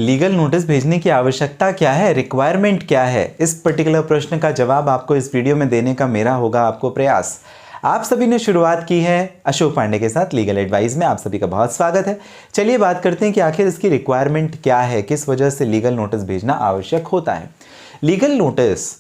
Legal notice भेजने की आवश्यकता क्या है, रिक्वायरमेंट क्या है, इस पर्टिकुलर प्रश्न का जवाब आपको इस वीडियो में देने का मेरा होगा आपको प्रयास। आप सभी ने शुरुआत की है अशोक पांडे के साथ लीगल एडवाइस में, आप सभी का बहुत स्वागत है। चलिए बात करते हैं कि आखिर इसकी रिक्वायरमेंट क्या है, किस वजह से लीगल नोटिस भेजना आवश्यक होता है। लीगल नोटिस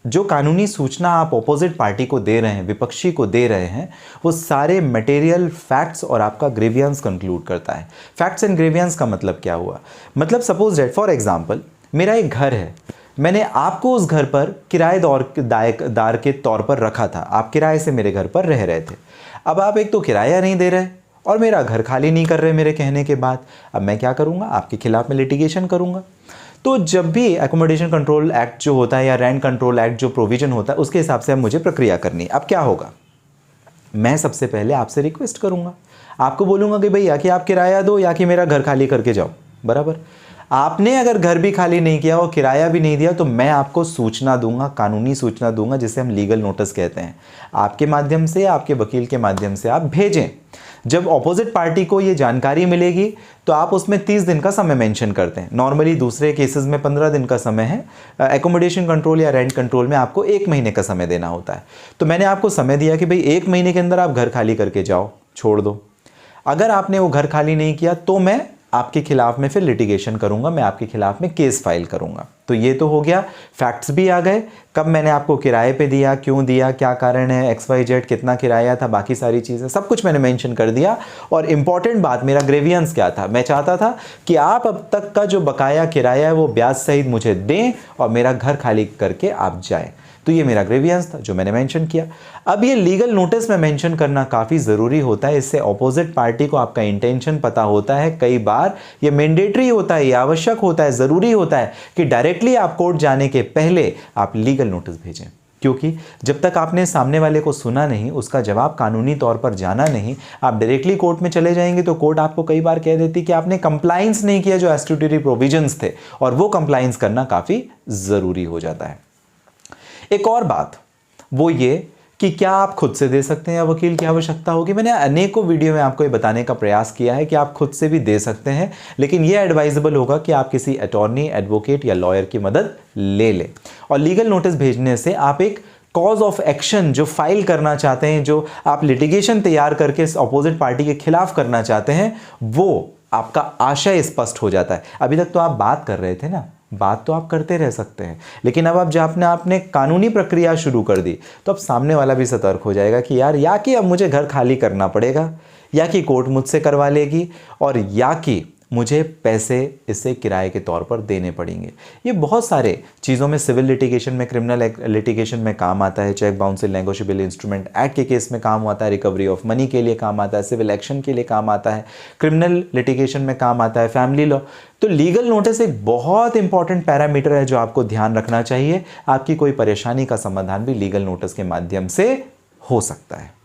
जो कानूनी सूचना आप ऑपोजिट पार्टी को दे रहे हैं, विपक्षी को दे रहे हैं, वो सारे मटेरियल फैक्ट्स और आपका ग्रेवियंस कंक्लूड करता है। फैक्ट्स एंड ग्रेवियंस का मतलब क्या हुआ, मतलब सपोज दैट फॉर एग्जांपल मेरा एक घर है, मैंने आपको उस घर पर किराएदार के तौर पर रखा था, आप किराए से मेरे घर पर रह रहे थे। अब आप एक तो किराया नहीं दे रहे और मेरा घर खाली नहीं कर रहे मेरे कहने के बाद। अब मैं क्या करूँगा, आपके खिलाफ में लिटिगेशन करूँगा। तो जब भी एकोमोडेशन कंट्रोल एक्ट जो होता है या रेंट कंट्रोल एक्ट जो प्रोविजन होता है उसके हिसाब से अब मुझे प्रक्रिया करनी है। अब क्या होगा, मैं सबसे पहले आपसे रिक्वेस्ट करूंगा, आपको बोलूंगा कि भाई या कि आप किराया दो या कि मेरा घर खाली करके जाओ। बराबर, आपने अगर घर भी खाली नहीं किया और किराया भी नहीं दिया तो मैं आपको सूचना दूंगा, कानूनी सूचना दूंगा, जिसे हम लीगल नोटिस कहते हैं। आपके माध्यम से, आपके वकील के माध्यम से आप भेजें। जब ऑपोजिट पार्टी को ये जानकारी मिलेगी तो आप उसमें 30 दिन का समय मेंशन करते हैं। नॉर्मली दूसरे केसेस में 15 दिन का समय है, एकोमोडेशन कंट्रोल या रेंट कंट्रोल में आपको 1 महीने का समय देना होता है। तो मैंने आपको समय दिया कि भाई 1 महीने के अंदर आप घर खाली करके जाओ, छोड़ दो। अगर आपने वो घर खाली नहीं किया तो मैं आपके खिलाफ में फिर लिटिगेशन करूंगा, मैं आपके खिलाफ में केस फाइल करूंगा। तो ये तो हो गया, फैक्ट्स भी आ गए, कब मैंने आपको किराए पे दिया, क्यों दिया, क्या कारण है, XYZ, कितना किराया था, बाकी सारी चीज़ें सब कुछ मैंने मेंशन कर दिया। और इंपॉर्टेंट बात, मेरा ग्रेवियंस क्या था, मैं चाहता था कि आप अब तक का जो बकाया किराया है वो ब्याज सहित मुझे दें और मेरा घर खाली करके आप जाएं। तो ये मेरा ग्रेवियंस था जो मैंने मेंशन किया। अब ये लीगल नोटिस में मेंशन करना काफ़ी ज़रूरी होता है, इससे ऑपोजिट पार्टी को आपका इंटेंशन पता होता है। कई बार ये मैंडेटरी होता है, ये आवश्यक होता है, ज़रूरी होता है कि डायरेक्टली आप कोर्ट जाने के पहले आप लीगल नोटिस भेजें, क्योंकि जब तक आपने सामने वाले को सुना नहीं, उसका जवाब कानूनी तौर पर जाना नहीं, आप डायरेक्टली कोर्ट में चले जाएंगे तो कोर्ट आपको कई बार कह देती कि आपने कंप्लाइंस नहीं किया जो स्टैट्यूटरी प्रोविजंस थे, और वो कंप्लाइंस करना काफ़ी ज़रूरी हो जाता है। एक और बात वो ये कि क्या आप खुद से दे सकते हैं या वकील की आवश्यकता होगी। मैंने अनेकों वीडियो में आपको ये बताने का प्रयास किया है कि आप खुद से भी दे सकते हैं, लेकिन ये एडवाइजेबल होगा कि आप किसी अटॉर्नी, एडवोकेट या लॉयर की मदद ले लें। और लीगल नोटिस भेजने से आप एक कॉज ऑफ एक्शन जो फाइल करना चाहते हैं, जो आप लिटिगेशन तैयार करके अपोजिट पार्टी के खिलाफ करना चाहते हैं, वो आपका आशय स्पष्ट हो जाता है। अभी तक तो आप बात कर रहे थे ना, बात तो आप करते रह सकते हैं, लेकिन अब आप जब आपने कानूनी प्रक्रिया शुरू कर दी तो अब सामने वाला भी सतर्क हो जाएगा कि यार या कि अब मुझे घर खाली करना पड़ेगा, या कि कोर्ट मुझसे करवा लेगी, और या कि मुझे पैसे इससे किराए के तौर पर देने पड़ेंगे। ये बहुत सारे चीज़ों में, सिविल लिटिगेशन में, क्रिमिनल लिटिगेशन में काम आता है, cheque bouncing negotiable instrument act के केस में काम आता है, रिकवरी ऑफ मनी के लिए काम आता है, सिविल एक्शन के लिए काम आता है, क्रिमिनल लिटिगेशन में काम आता है, फैमिली लॉ। तो लीगल नोटिस एक बहुत इंपॉर्टेंट पैरामीटर है जो आपको ध्यान रखना चाहिए। आपकी कोई परेशानी का समाधान भी लीगल नोटिस के माध्यम से हो सकता है।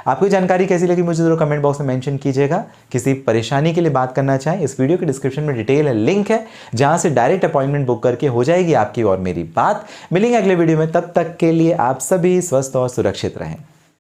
आपको जानकारी कैसी लगी मुझे जरूर कमेंट बॉक्स में मेंशन कीजिएगा। किसी परेशानी के लिए बात करना चाहें, इस वीडियो के डिस्क्रिप्शन में डिटेल है, लिंक है, जहां से डायरेक्ट अपॉइंटमेंट बुक करके हो जाएगी आपकी और मेरी बात। मिलेंगे अगले वीडियो में, तब तक के लिए आप सभी स्वस्थ और सुरक्षित रहें।